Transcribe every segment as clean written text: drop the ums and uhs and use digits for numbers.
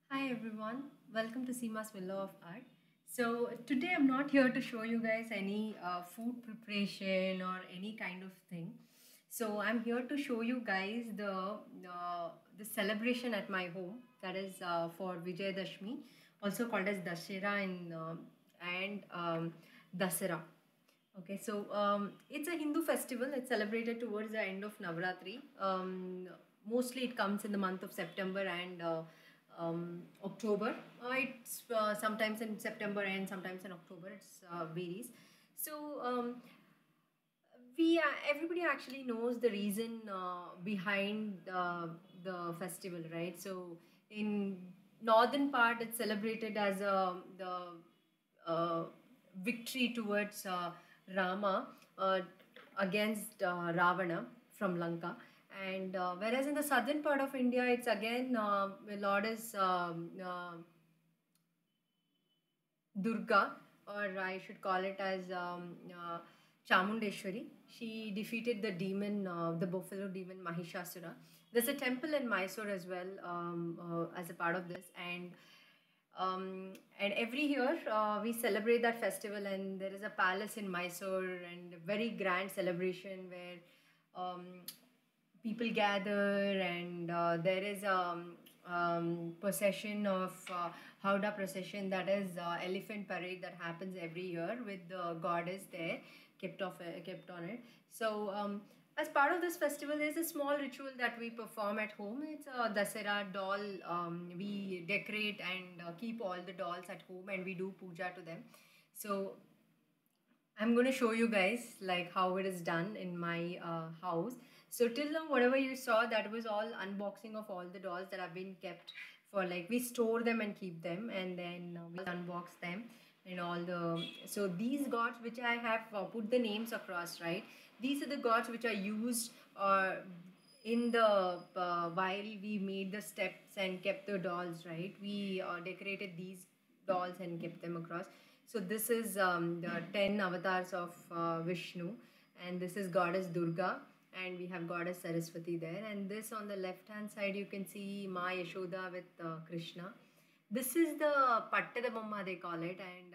Hi everyone, welcome to Seema's Villa of Art. So today I'm not here to show you guys any food preparation or any kind of thing. So I'm here to show you guys the celebration at my home, that is for Vijayadashmi, also called as Dashera and Dasara. Okay, so it's a Hindu festival. It's celebrated towards the end of Navratri. Mostly it comes in the month of September and October. It's sometimes in September and sometimes in October. It's varies. So everybody actually knows the reason behind the festival, right? So in northern part, it's celebrated as the uh, victory towards Rama against Ravana from Lanka. And whereas in the southern part of India, it's again Lord is Durga, or I should call it as Chamundeshwari. She defeated the demon, the buffalo demon Mahishasura. There's a temple in Mysore as well as a part of this, and every year we celebrate that festival, and there is a palace in Mysore and a very grand celebration where people gather, and there is a procession of Howdah procession, that is elephant parade that happens every year with the goddess there kept on it. So as part of this festival, there's a small ritual that we perform at home. It's a Dasera doll. We decorate and keep all the dolls at home, and we do puja to them. So I'm going to show you guys like how it is done in my house. So till now, whatever you saw, that was all unboxing of all the dolls that have been kept for, like, we store them and keep them, and then we unbox them and all the. So these gods which I have put the names across, right? These are the gods which are used in the while we made the steps and kept the dolls, right? We decorated these dolls and kept them across. So this is the 10 avatars of Vishnu, and this is goddess Durga, and we have goddess Saraswati there. And this on the left hand side, you can see Ma Yashoda with Krishna. This is the Pattada Bomma, they call it, and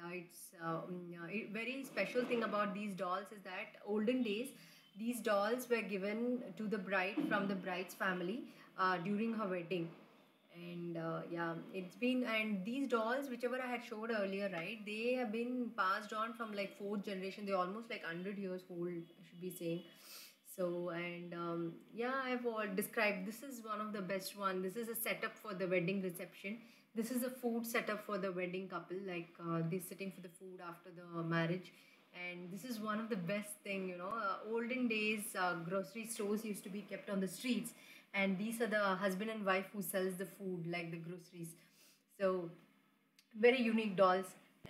very special thing about these dolls is that olden days these dolls were given to the bride from the bride's family during her wedding. And yeah, it's been, and these dolls whichever I had showed earlier, right, they have been passed on from like fourth generation. They're almost like 100 years old, I should be saying. So, and yeah, I've all described, this is one of the best one. This is a setup for the wedding reception. This is a food setup for the wedding couple, like they're sitting for the food after the marriage. And this is one of the best thing, olden days grocery stores used to be kept on the streets, and these are the husband and wife who sells the food, like the groceries. So very unique dolls.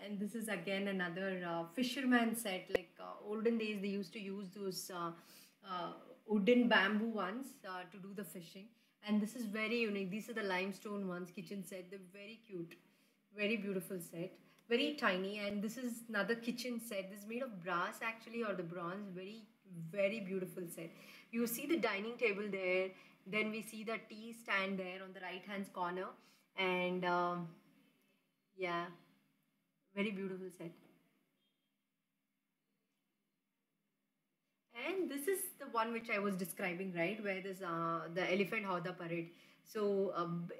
And this is again another fisherman set, like olden days they used to use those uh, wooden bamboo ones to do the fishing. And this is very unique. These are the limestone ones, kitchen set. They're very cute, very beautiful set, very tiny. And this is another kitchen set. This is made of brass actually, or the bronze. Very, very beautiful set. You see the dining table there, then we see the tea stand there on the right hand corner. And yeah, very beautiful set. And this is the one which I was describing, right, where there's the elephant Howdah parade. So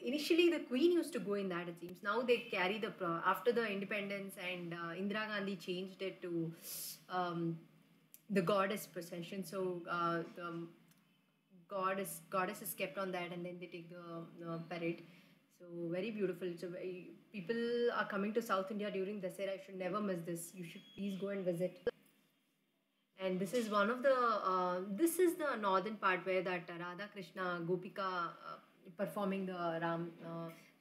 initially the queen used to go in that, it seems. Now they carry after the independence, and Indira Gandhi changed it to the goddess procession. So the goddess is kept on that, and then they take the parade. So very beautiful. So people are coming to South India during Dasera. You should never miss this. You should please go and visit. And this is one of the this is the northern part where that Radha Krishna Gopika performing the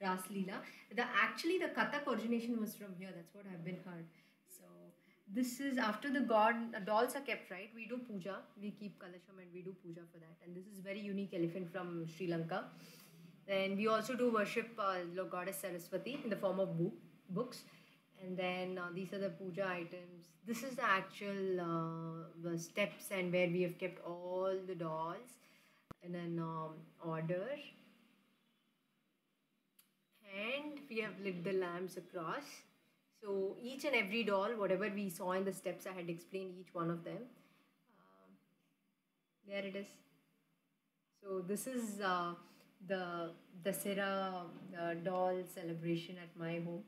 Ras Leela. The actually the Kathak origination was from here. That's what I've been heard. So this is after the dolls are kept, right. We do puja. We keep kalasham and we do puja for that. And this is very unique elephant from Sri Lanka. Then we also do worship goddess Saraswati in the form of books. And then these are the puja items. This is the actual the steps, and where we have kept all the dolls in an order. And we have lit the lamps across. So each and every doll, whatever we saw in the steps, I had explained each one of them. There it is. So this is the Dasera doll celebration at my home.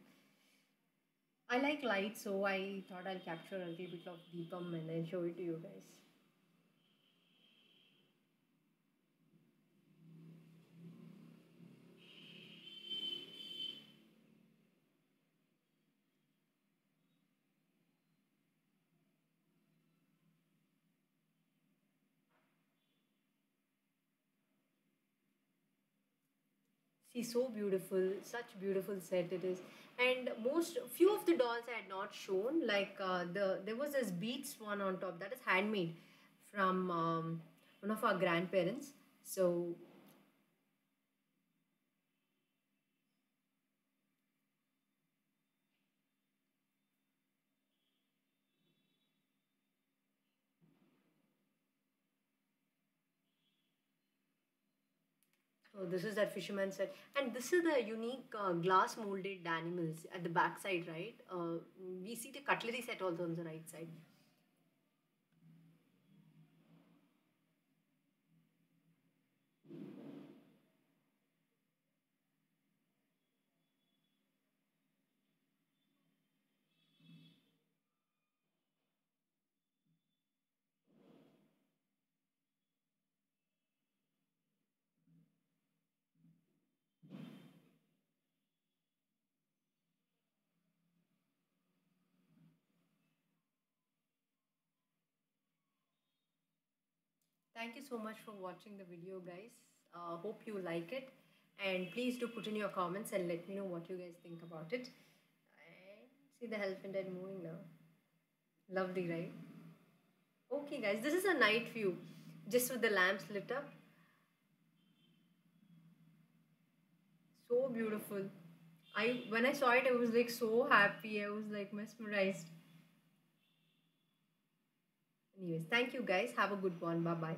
I like light, so I thought I'll capture a little bit of Deepam and then show it to you guys. See, so beautiful, such beautiful set it is. And most few of the dolls I had not shown, like there was this beads one on top that is handmade from one of our grandparents. So so this is that fisherman set, and this is the unique glass molded animals at the back side, right? We see the cutlery set also on the right side. Thank you so much for watching the video, guys. Hope you like it, and please do put in your comments and let me know what you guys think about it. And see the elephant head moving now. Lovely, right? Okay, guys, this is a night view, just with the lamps lit up. So beautiful. I when I saw it, I was like so happy. I was like mesmerized. Anyways, thank you guys. Have a good one. Bye bye.